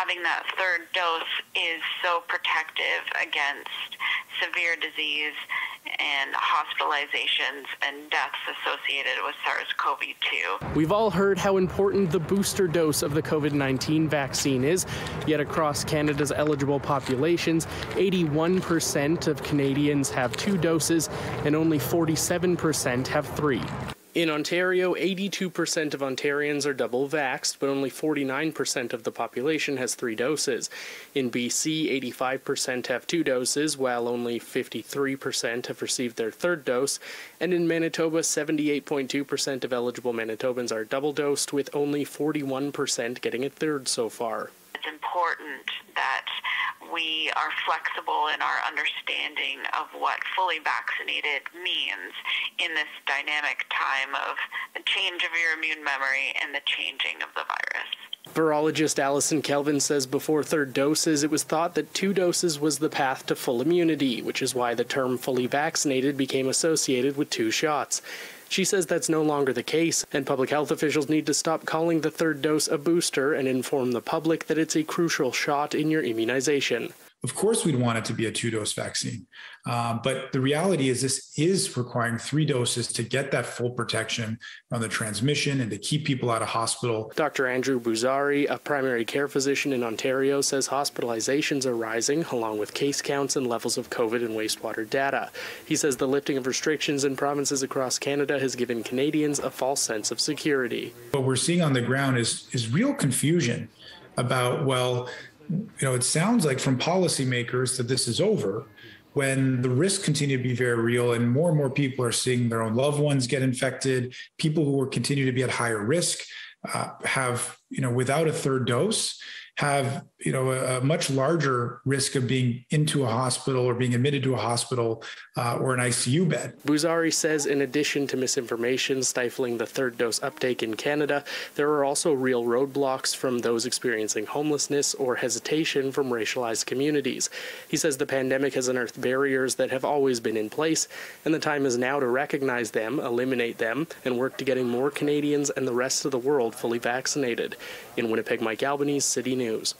having that third dose is so protective against severe disease and hospitalizations and deaths associated with SARS-CoV-2. We've all heard how important the booster dose of the COVID-19 vaccine is, yet across Canada's eligible populations, 81% of Canadians have 2 doses and only 47% have 3. In Ontario, 82% of Ontarians are double vaxxed, but only 49% of the population has 3 doses. In BC, 85% have 2 doses, while only 53% have received their 3rd dose. And in Manitoba, 78.2% of eligible Manitobans are double dosed, with only 41% getting a 3rd so far. It's important that we are flexible in our understanding of what fully vaccinated means in this dynamic time of the change of your immune memory and the changing of the virus. Virologist Alison Kelvin says before 3rd doses, it was thought that 2 doses was the path to full immunity, which is why the term fully vaccinated became associated with 2 shots. She says that's no longer the case, and public health officials need to stop calling the 3rd dose a booster and inform the public that it's a crucial shot in your immunization. Of course, we'd want it to be a 2-dose vaccine. But the reality is this is requiring 3 doses to get that full protection on the transmission and to keep people out of hospital. Dr. Andrew Buzari, a primary care physician in Ontario, says hospitalizations are rising along with case counts and levels of COVID and wastewater data. He says the lifting of restrictions in provinces across Canada has given Canadians a false sense of security. What we're seeing on the ground is real confusion about, well, it sounds like from policymakers that this is over, when the risks continue to be very real and more people are seeing their own loved ones get infected. People who continue to be at higher risk have, without a 3rd dose, have, a much larger risk of being into a hospital or being admitted to a hospital or an ICU bed. Buzari says in addition to misinformation stifling the 3rd dose uptake in Canada, there are also real roadblocks from those experiencing homelessness or hesitation from racialized communities. He says the pandemic has unearthed barriers that have always been in place, and the time is now to recognize them, eliminate them, and work to getting more Canadians and the rest of the world fully vaccinated. In Winnipeg, Mike Albanese, City News.